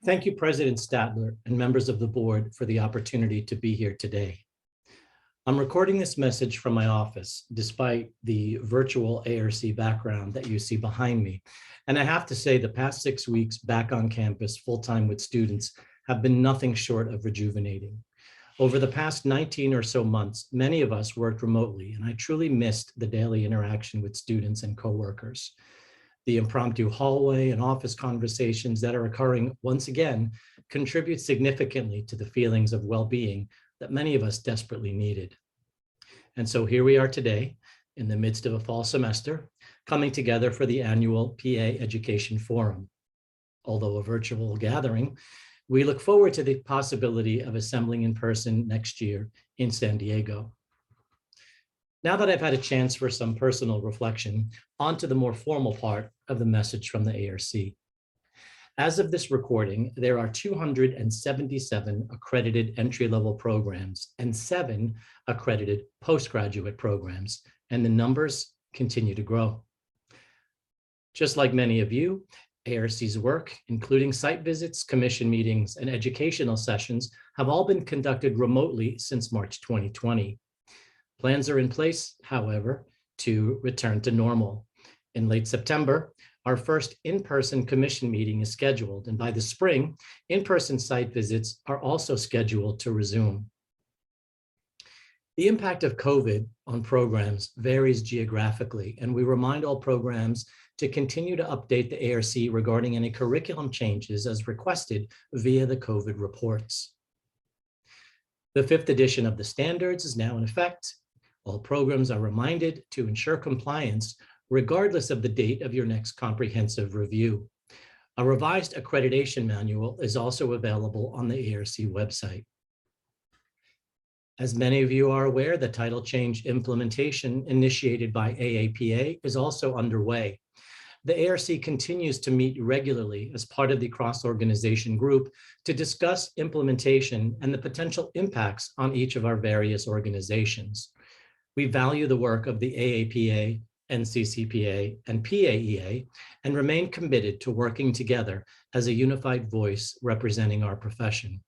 Thank you, President Statler and members of the board for the opportunity to be here today. I'm recording this message from my office, despite the virtual ARC background that you see behind me. And I have to say the past 6 weeks back on campus full-time with students have been nothing short of rejuvenating. Over the past 19 or so months, many of us worked remotely, and I truly missed the daily interaction with students and coworkers. The impromptu hallway and office conversations that are occurring once again contribute significantly to the feelings of well-being that many of us desperately needed. And so here we are today in the midst of a fall semester, coming together for the annual PA Education Forum. Although a virtual gathering, we look forward to the possibility of assembling in person next year in San Diego. Now that I've had a chance for some personal reflection, on to the more formal part of the message from the ARC. As of this recording, there are 277 accredited entry-level programs and 7 accredited postgraduate programs, and the numbers continue to grow. Just like many of you, ARC's work, including site visits, commission meetings, and educational sessions, have all been conducted remotely since March 2020. Plans are in place, however, to return to normal. In late September, our first in-person commission meeting is scheduled, and by the spring, in-person site visits are also scheduled to resume. The impact of COVID on programs varies geographically, and we remind all programs to continue to update the ARC regarding any curriculum changes as requested via the COVID reports. The 5th edition of the standards is now in effect. All programs are reminded to ensure compliance regardless of the date of your next comprehensive review. A revised accreditation manual is also available on the ARC website. As many of you are aware, the title change implementation initiated by AAPA is also underway. The ARC continues to meet regularly as part of the cross-organization group to discuss implementation and the potential impacts on each of our various organizations. We value the work of the AAPA, NCCPA, and PAEA, and remain committed to working together as a unified voice representing our profession.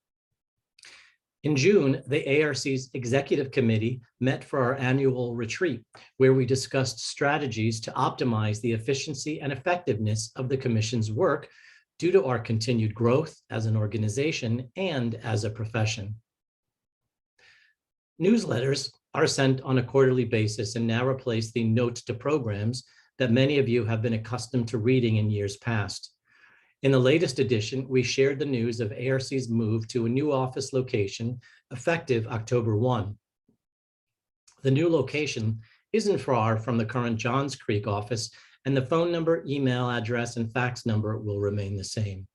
In June, the ARC's Executive Committee met for our annual retreat, where we discussed strategies to optimize the efficiency and effectiveness of the Commission's work due to our continued growth as an organization and as a profession. Newsletters are sent on a quarterly basis and now replace the notes to programs that many of you have been accustomed to reading in years past. In the latest edition, we shared the news of ARC's move to a new office location effective October 1. The new location isn't far from the current Johns Creek office, and the phone number, email address, and fax number will remain the same.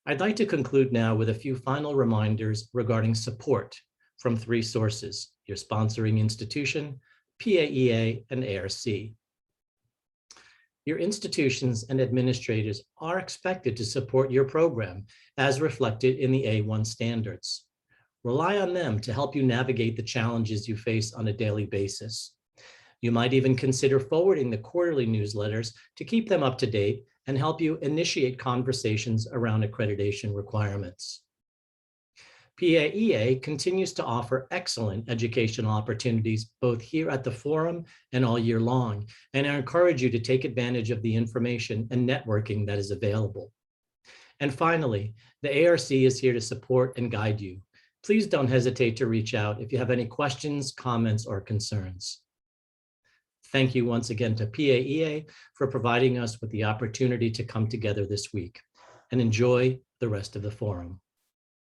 I'd like to conclude now with a few final reminders regarding support from 3 sources: your sponsoring institution, PAEA, and ARC. Your institutions and administrators are expected to support your program as reflected in the A1 standards. Rely on them to help you navigate the challenges you face on a daily basis. You might even consider forwarding the quarterly newsletters to keep them up to date and help you initiate conversations around accreditation requirements. PAEA continues to offer excellent educational opportunities both here at the forum and all year long, and I encourage you to take advantage of the information and networking that is available. And finally, the ARC is here to support and guide you. Please don't hesitate to reach out if you have any questions, comments, or concerns. Thank you once again to PAEA for providing us with the opportunity to come together this week, and enjoy the rest of the forum.